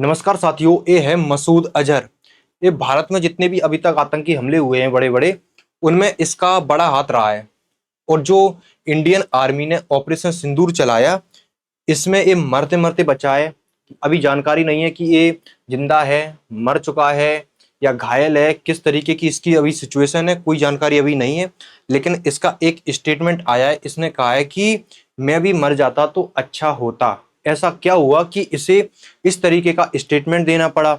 नमस्कार साथियों, ये है मसूद अजहर। ये भारत में जितने भी अभी तक आतंकी हमले हुए हैं बड़े बड़े, उनमें इसका बड़ा हाथ रहा है। और जो इंडियन आर्मी ने ऑपरेशन सिंदूर चलाया, इसमें ये मरते मरते बचा है। अभी जानकारी नहीं है कि ये जिंदा है, मर चुका है या घायल है, किस तरीके की इसकी अभी सिचुएशन है, कोई जानकारी अभी नहीं है। लेकिन इसका एक स्टेटमेंट आया है, इसने कहा है कि मैं भी मर जाता तो अच्छा होता। ऐसा क्या हुआ कि इसे इस तरीके का स्टेटमेंट देना पड़ा?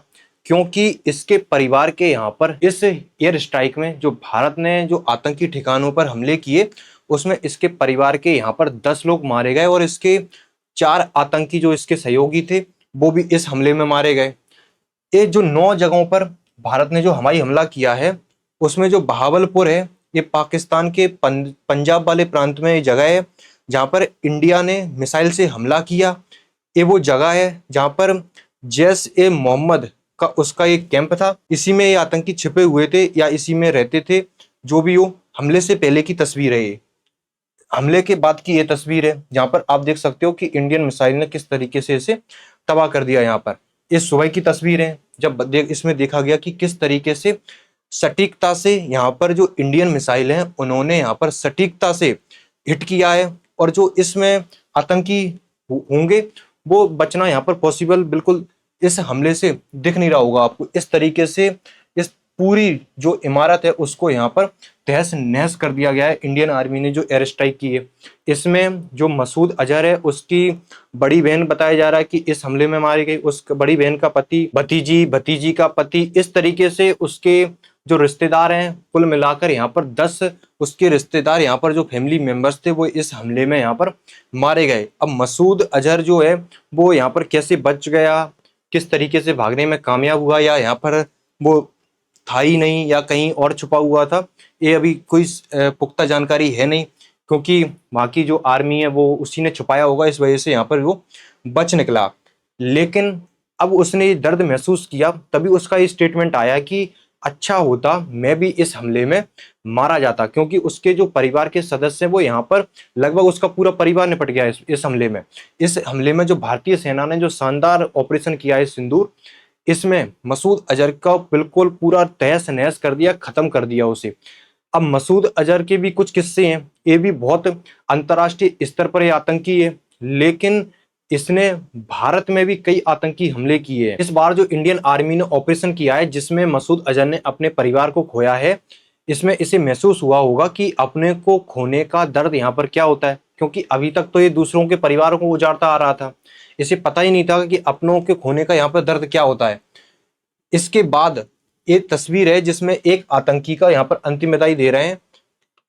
क्योंकि इसके परिवार के यहाँ पर इस एयर स्ट्राइक में जो भारत ने जो आतंकी ठिकानों पर हमले किए, उसमें इसके परिवार के यहाँ पर 10 लोग मारे गए और इसके 4 आतंकी जो इसके सहयोगी थे वो भी इस हमले में मारे गए। ये जो 9 जगहों पर भारत ने जो हवाई हमला किया है, उसमें जो बहावलपुर है, ये पाकिस्तान के पंजाब वाले प्रांत में ये जगह है जहाँ पर इंडिया ने मिसाइल से हमला किया। ये वो जगह है जहाँ पर जैश ए मोहम्मद का उसका एक कैंप था। इसी में ये आतंकी छिपे हुए थे या इसी में रहते थे। जो भी हो, हमले से पहले की तस्वीर है ये। हमले के बाद की ये तस्वीर है जहां पर आप देख सकते हो कि इंडियन मिसाइल ने किस तरीके से इसे तबाह कर दिया। यहाँ पर इस सुबह की तस्वीर है जब इसमें देखा गया कि किस तरीके से सटीकता से यहाँ पर जो इंडियन मिसाइल हैं उन्होंने यहाँ पर सटीकता से हिट किया है। और जो इसमें आतंकी होंगे वो बचना यहाँ पर पॉसिबल बिल्कुल इस हमले से दिख नहीं रहा होगा आपको। इस तरीके से इस पूरी जो इमारत है उसको यहाँ पर तहस नहस कर दिया गया है इंडियन आर्मी ने जो एयर स्ट्राइक की है। इसमें जो मसूद अजहर है उसकी बड़ी बहन बताया जा रहा है कि इस हमले में मारी गई। उस बड़ी बहन का पति, भतीजी, भतीजी का पति, इस तरीके से उसके जो रिश्तेदार हैं, कुल मिलाकर यहाँ पर 10 उसके रिश्तेदार, यहाँ पर जो फैमिली मेंबर्स थे वो इस हमले में यहाँ पर मारे गए। अब मसूद अजहर जो है वो यहाँ पर कैसे बच गया, किस तरीके से भागने में कामयाब हुआ, या यहाँ पर वो था ही नहीं या कहीं और छुपा हुआ था, ये अभी कोई पुख्ता जानकारी है नहीं। क्योंकि वहाँ की जो आर्मी है वो उसी ने छुपाया होगा, इस वजह से यहाँ पर वो बच निकला। लेकिन अब उसने ये दर्द महसूस किया, तभी उसका ये स्टेटमेंट आया कि अच्छा होता मैं भी इस हमले में मारा जाता। क्योंकि उसके जो परिवार के सदस्य हैं वो यहाँ पर लगभग उसका पूरा परिवार निपट गया इस हमले में। इस हमले में जो भारतीय सेना ने जो शानदार ऑपरेशन किया है सिंदूर, इसमें मसूद अजहर का बिल्कुल पूरा तहस नहस कर दिया, खत्म कर दिया उसे। अब मसूद अजहर के भी कुछ किस्से हैं, ये भी बहुत अंतर्राष्ट्रीय स्तर पर ये आतंकी है, लेकिन इसने भारत में भी कई आतंकी हमले किए हैं। इस बार जो इंडियन आर्मी ने ऑपरेशन किया है जिसमें मसूद अजहर ने अपने परिवार को खोया है, इसमें इसे महसूस हुआ होगा कि अपने को खोने का दर्द यहाँ पर क्या होता है। क्योंकि अभी तक तो ये दूसरों के परिवारों को उजाड़ता आ रहा था, इसे पता ही नहीं था कि अपनों के खोने का यहाँ पर दर्द क्या होता है। इसके बाद एक तस्वीर है जिसमें एक आतंकी का यहाँ पर अंतिम विदाई दे रहे हैं।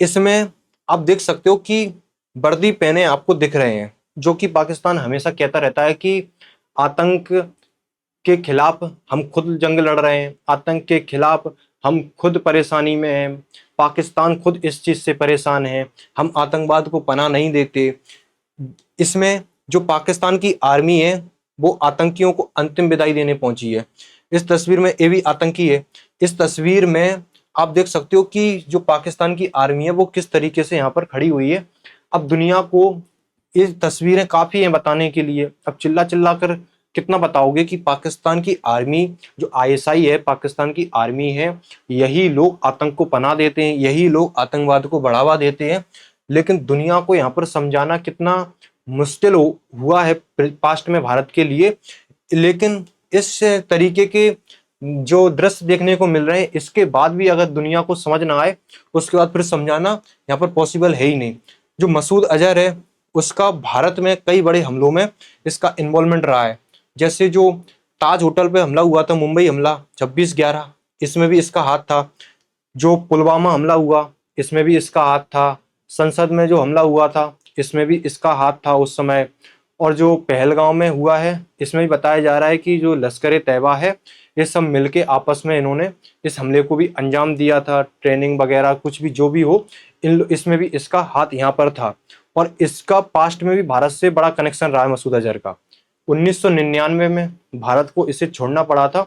इसमें आप देख सकते हो कि वर्दी पहने आपको दिख रहे हैं, जो कि पाकिस्तान हमेशा कहता रहता है कि आतंक के खिलाफ हम खुद जंग लड़ रहे हैं, आतंक के खिलाफ हम खुद परेशानी में हैं, पाकिस्तान खुद इस चीज से परेशान है, हम आतंकवाद को पनाह नहीं देते। इसमें जो पाकिस्तान की आर्मी है वो आतंकियों को अंतिम विदाई देने पहुंची है। इस तस्वीर में ये भी आतंकी है। इस तस्वीर में आप देख सकते हो कि जो पाकिस्तान की आर्मी है वो किस तरीके से यहाँ पर खड़ी हुई है। अब दुनिया को ये तस्वीरें काफी हैं बताने के लिए, अब चिल्ला चिल्ला कर कितना बताओगे कि पाकिस्तान की आर्मी जो आईएसआई है, पाकिस्तान की आर्मी है, यही लोग आतंक को पनाह देते हैं, यही लोग आतंकवाद को बढ़ावा देते हैं। लेकिन दुनिया को यहाँ पर समझाना कितना मुश्किल हुआ है पास्ट में भारत के लिए। लेकिन इस तरीके के जो दृश्य देखने को मिल रहे हैं, इसके बाद भी अगर दुनिया को समझ ना आए, उसके बाद फिर समझाना यहाँ पर पॉसिबल है ही नहीं। जो मसूद अजहर है उसका भारत में कई बड़े हमलों में इसका इन्वॉल्वमेंट रहा है। जैसे जो ताज होटल पे हमला हुआ था, मुंबई हमला 26/11, इसमें भी इसका हाथ था। जो पुलवामा हमला हुआ इसमें भी इसका हाथ था। संसद में जो हमला हुआ था इसमें भी इसका हाथ था उस समय। और जो पहलगांव में हुआ है इसमें भी बताया जा रहा है कि जो लश्कर ए तैयबा है ये सब मिलके आपस में इन्होंने इस हमले को भी अंजाम दिया था। ट्रेनिंग वगैरह कुछ भी जो भी हो, इसमें भी इसका हाथ यहाँ पर था। और इसका पास्ट में भी भारत से बड़ा कनेक्शन रहा है मसूद अजहर का। 1999 में भारत को इसे छोड़ना पड़ा था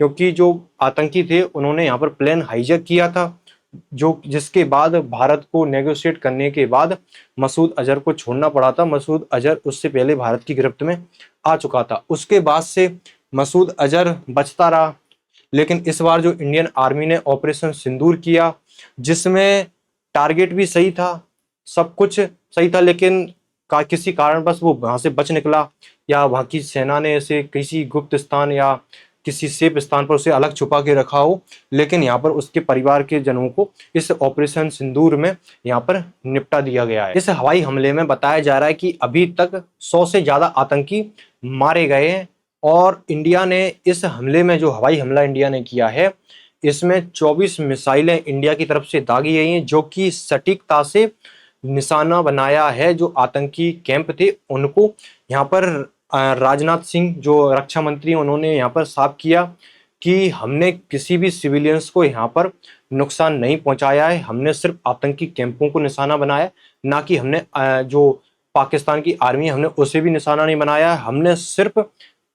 क्योंकि जो आतंकी थे उन्होंने यहाँ पर प्लेन हाईजैक किया था, जो जिसके बाद भारत को नेगोशिएट करने के बाद मसूद अजहर को छोड़ना पड़ा था। मसूद अजहर उससे पहले भारत की गिरफ्त में आ चुका था। उसके बाद से मसूद अजहर बचता रहा। लेकिन इस बार जो इंडियन आर्मी ने ऑपरेशन सिंदूर किया, जिसमें टारगेट भी सही था, सब कुछ सही था, लेकिन किसी कारणवश वो वहां से बच निकला, या वहां की सेना ने ऐसे किसी गुप्त स्थान या किसी सेफ स्थान पर उसे अलग छुपा के रखा हो। लेकिन यहाँ पर उसके परिवार के जनों को इस ऑपरेशन सिंदूर में यहाँ पर निपटा दिया गया है। इस हवाई हमले में बताया जा रहा है कि अभी तक 100 से ज्यादा आतंकी मारे गए हैं। और इंडिया ने इस हमले में, जो हवाई हमला इंडिया ने किया है, इसमें 24 मिसाइलें इंडिया की तरफ से दागी गई हैं, जो कि सटीकता से निशाना बनाया है जो आतंकी कैंप थे उनको। यहाँ पर राजनाथ सिंह जो रक्षा मंत्री, उन्होंने यहाँ पर साफ किया कि हमने किसी भी सिविलियंस को यहाँ पर नुकसान नहीं पहुंचाया है, हमने सिर्फ आतंकी कैंपों को निशाना बनाया, ना कि हमने जो पाकिस्तान की आर्मी है हमने उसे भी निशाना नहीं बनाया है। हमने सिर्फ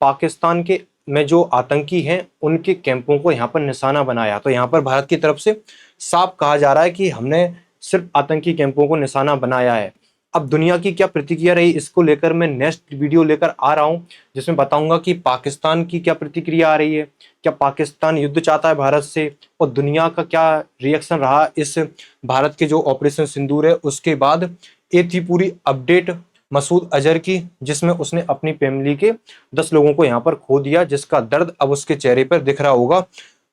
पाकिस्तान के में जो आतंकी हैं उनके कैंपों को यहाँ पर निशाना बनाया। तो यहाँ पर भारत की तरफ से साफ कहा जा रहा है कि हमने सिर्फ आतंकी कैंपों को निशाना बनाया है। अब दुनिया की क्या प्रतिक्रिया रही, इसको लेकर मैं नेक्स्ट वीडियो लेकर आ रहा हूं, जिसमें बताऊंगा कि पाकिस्तान की क्या प्रतिक्रिया आ रही है, क्या पाकिस्तान युद्ध चाहता है भारत से, और दुनिया का क्या रिएक्शन रहा इस भारत के जो ऑपरेशन सिंदूर है उसके बाद। ये थी पूरी अपडेट मसूद अजहर की, जिसमें उसने अपनी फैमिली के 10 लोगों को यहाँ पर खो दिया, जिसका दर्द अब उसके चेहरे पर दिख रहा होगा,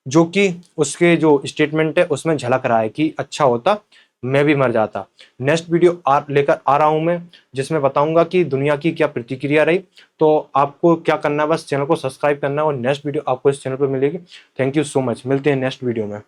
जो कि उसके जो स्टेटमेंट है उसमें झलक रहा है कि अच्छा होता मैं भी मर जाता। नेक्स्ट वीडियो लेकर आ रहा हूं मैं, जिसमें बताऊंगा कि दुनिया की क्या प्रतिक्रिया रही। तो आपको क्या करना है, बस चैनल को सब्सक्राइब करना है और नेक्स्ट वीडियो आपको इस चैनल पर मिलेगी। थैंक यू सो मच, मिलते हैं नेक्स्ट वीडियो में।